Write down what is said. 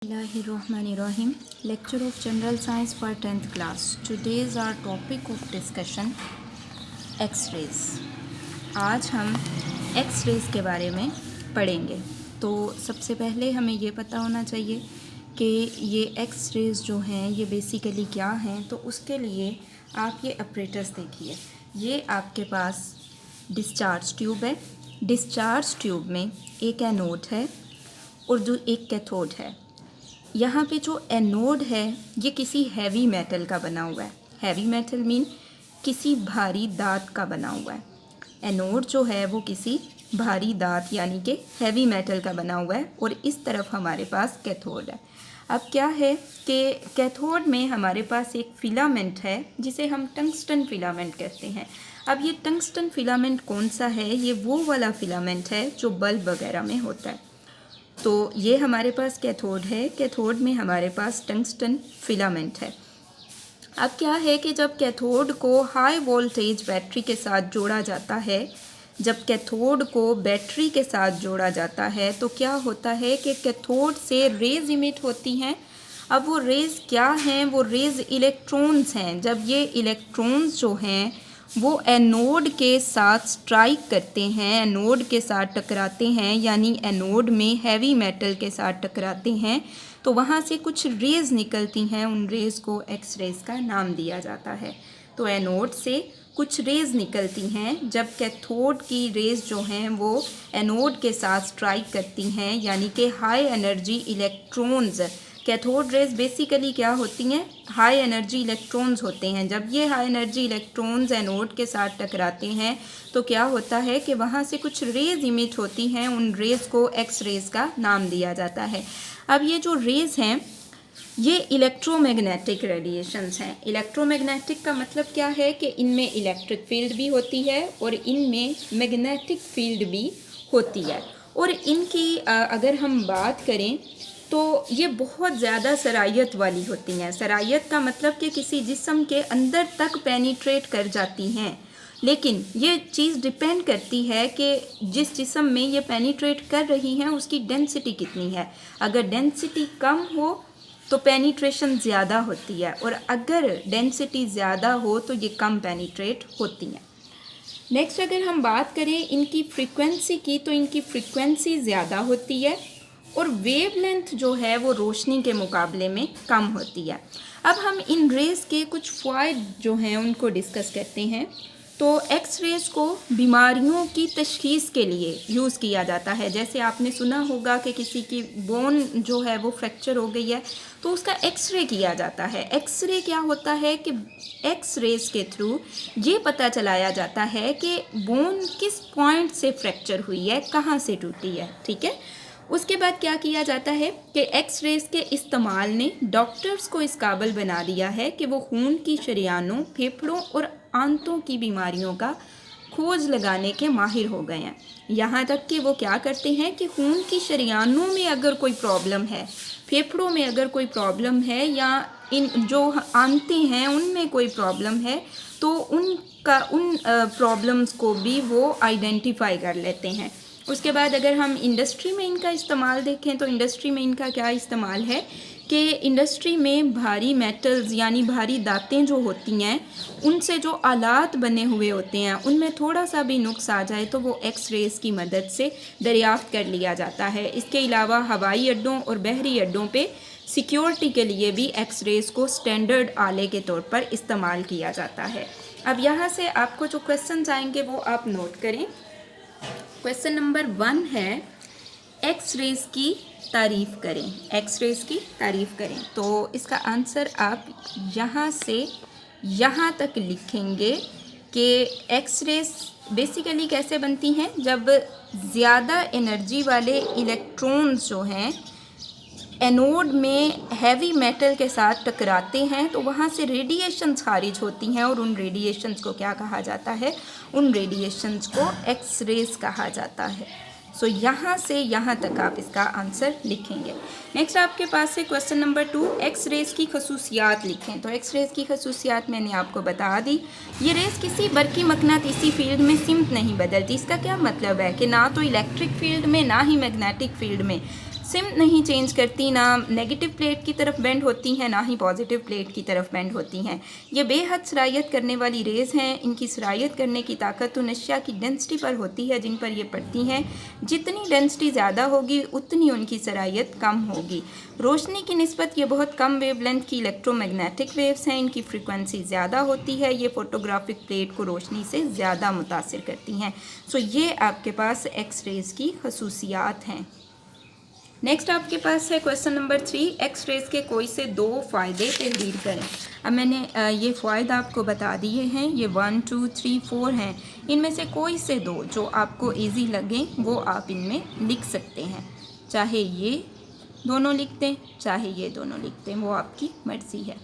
Bismillahirrahmanirrahim. Lecture of General Science for 10th class. Today is our topic of discussion X-rays. आज हम X-rays के बारे में पढ़ेंगे. तो सबसे पहले हमें ये पता होना चाहिए कि ये X-rays जो हैं ये बेसिकली क्या हैं. तो उसके लिए आप ये अपरेटस देखिए. ये आपके पास डिस्चार्ज ट्यूब है. डिस्चार्ज ट्यूब में एक एनोड है और जो एक कैथोड है. यहाँ पे जो एनोड है ये किसी हैवी मेटल का बना हुआ है. हैवी मेटल मीन किसी भारी धात का बना हुआ है. एनोड जो है वो किसी भारी धात यानी कि हैवी मेटल का बना हुआ है और इस तरफ हमारे पास कैथोड है. अब क्या है कि कैथोड में हमारे पास एक फिलामेंट है जिसे हम टंगस्टन फिलामेंट कहते हैं. अब ये टंगस्टन फिलामेंट कौन सा है? ये वो वाला फिलामेंट है जो बल्ब वगैरह में होता है. तो ये हमारे पास कैथोड है. कैथोड में हमारे पास टंगस्टन फिलामेंट है. अब क्या है कि जब कैथोड को हाई वोल्टेज बैटरी के साथ जोड़ा जाता है, जब कैथोड को बैटरी के साथ जोड़ा जाता है तो क्या होता है कि कैथोड से रेज इमिट होती हैं. अब वो रेज क्या हैं? वो रेज इलेक्ट्रॉन्स हैं. जब ये इलेक्ट्रॉन्स जो हैं वो एनोड के साथ स्ट्राइक करते हैं, एनोड के साथ टकराते हैं, यानी एनोड में हैवी मेटल के साथ टकराते हैं, तो वहाँ से कुछ रेज़ निकलती हैं. उन रेज़ को एक्स रेज़ का नाम दिया जाता है. तो एनोड से कुछ रेज़ निकलती हैं. जब कैथोड की रेज़ जो हैं वो एनोड के साथ स्ट्राइक करती हैं, यानी कि high energy electrons. Cathode rays basically क्या होती हैं? हाई एनर्जी इलेक्ट्रॉन्स होते हैं. जब ये हाई एनर्जी इलेक्ट्रॉन्स एनोड के साथ टकराते हैं तो क्या होता है कि वहाँ से कुछ रेज इमिट होती हैं. उन रेज को एक्स रेज का नाम दिया जाता है. अब ये जो रेज हैं ये इलेक्ट्रोमैग्नेटिक रेडिएशंस हैं. इलेक्ट्रोमैग्नेटिक का मतलब क्या है कि इनमें इलेक्ट्रिक फील्ड भी होती है और इनमें मैग्नेटिक फील्ड भी होती है. और इनकी अगर हम बात करें तो ये बहुत ज़्यादा सरायत वाली होती हैं. सरायत का मतलब कि किसी जिस्म के अंदर तक पेनिट्रेट कर जाती हैं. लेकिन ये चीज़ डिपेंड करती है कि जिस जिस्म में ये पेनिट्रेट कर रही हैं उसकी डेंसिटी कितनी है. अगर डेंसिटी कम हो तो पेनिट्रेशन ज़्यादा होती है और अगर डेंसिटी ज़्यादा हो तो ये कम पेनिट्रेट होती हैं. नेक्स्ट अगर हम बात करें इनकी फ्रीक्वेंसी की तो इनकी फ्रीक्वेंसी ज़्यादा होती है और वेवलेंथ जो है वो रोशनी के मुकाबले में कम होती है. अब हम इन रेज़ के कुछ फ़ायदे जो हैं उनको डिस्कस करते हैं. तो एक्स रेज़ को बीमारियों की तशख़ीस के लिए यूज़ किया जाता है. जैसे आपने सुना होगा कि किसी की बोन जो है वो फ्रैक्चर हो गई है तो उसका एक्सरे किया जाता है. एक्सरे क्या होता है कि एक्स रेज़ के थ्रू ये पता चलाया जाता है कि बोन किस पॉइंट से फ्रैक्चर हुई है, कहाँ से टूटी है. ठीक है. उसके बाद क्या किया जाता है कि एक्स रेज़ के इस्तेमाल ने डॉक्टर्स को इस काबिल बना दिया है कि वो खून की शरीयानों, फेफड़ों और आंतों की बीमारियों का खोज लगाने के माहिर हो गए हैं. यहाँ तक कि वो क्या करते हैं कि खून की शरीयानों में अगर कोई प्रॉब्लम है, फेफड़ों में अगर कोई प्रॉब्लम है या इन जो आंतें हैं उनमें कोई प्रॉब्लम है तो उन प्रॉब्लम्स को भी वो आइडेंटिफाई कर लेते हैं. उसके बाद अगर हम इंडस्ट्री में इनका इस्तेमाल देखें तो इंडस्ट्री में इनका क्या इस्तेमाल है कि इंडस्ट्री में भारी मेटल्स यानी भारी धातें जो होती हैं उनसे जो आलात बने हुए होते हैं उनमें थोड़ा सा भी नुक्स आ जाए तो वो एक्स रेज़ की मदद से दरियाफ्त कर लिया जाता है. इसके अलावा हवाई अड्डों और बहरी अड्डों पे सिक्योरिटी के लिए भी एक्स रेज़ को स्टैंडर्ड आले के तौर पर इस्तेमाल किया जाता है. अब यहाँ से आपको जो क्वेश्चन आएंगे वो आप नोट करें. क्वेश्चन नंबर 1 है एक्स रेज़ की तारीफ़ करें. एक्स रेज़ की तारीफ़ करें. तो इसका आंसर आप यहाँ से यहाँ तक लिखेंगे कि एक्स रेज़ बेसिकली कैसे बनती हैं. जब ज़्यादा एनर्जी वाले इलेक्ट्रॉन्स जो हैं एनोड में हैवी मेटल के साथ टकराते हैं तो वहाँ से रेडिएशंस खारिज होती हैं और उन रेडिएशंस को क्या कहा जाता है? उन रेडिएशंस को एक्स रेज़ कहा जाता है. सो यहाँ से यहाँ तक आप इसका आंसर लिखेंगे. नेक्स्ट आपके पास है क्वेश्चन नंबर 2 एक्स रेज़ की खसूसियात लिखें. तो एक्स रेज़ की खसूसियात मैंने आपको बता दी. ये रेज़ किसी बरकी मकनातीसी फील्ड में सिमत नहीं बदलती. इसका क्या मतलब है कि ना तो इलेक्ट्रिक फील्ड में ना ही मैग्नेटिक फील्ड में सिम नहीं चेंज करती, ना नेगेटिव प्लेट की तरफ बेंड होती हैं, ना ही पॉजिटिव प्लेट की तरफ बेंड होती हैं। ये बेहद सरायत करने वाली रेज़ हैं। इनकी सरायत करने की ताकत उन अशिया की डेंसिटी पर होती है जिन पर ये पड़ती हैं। जितनी डेंसिटी ज़्यादा होगी उतनी उनकी सरायत कम होगी। रोशनी की निस्बत ये बहुत कम वेवलेंथ की इलेक्ट्रोमैग्नेटिक वेव्स हैं। इनकी फ्रीक्वेंसी ज़्यादा होती है। ये फोटोग्राफिक प्लेट को रोशनी से ज़्यादा मुतासिर करती हैं। सो ये आपके पास एक्स रेज़ की खसूसियात हैं। नेक्स्ट आपके पास है क्वेश्चन नंबर 3, एक्स रेज़ के कोई से 2 फ़ायदे तहरीर करें। अब मैंने ये फ़ायदा आपको बता दिए हैं, ये 1, 2, 3, 4 हैं। इनमें से कोई से 2 जो आपको इजी लगें वो आप इनमें लिख सकते हैं। चाहे ये दोनों लिख दें, चाहे ये दोनों लिख दें, वो आपकी मर्ज़ी है।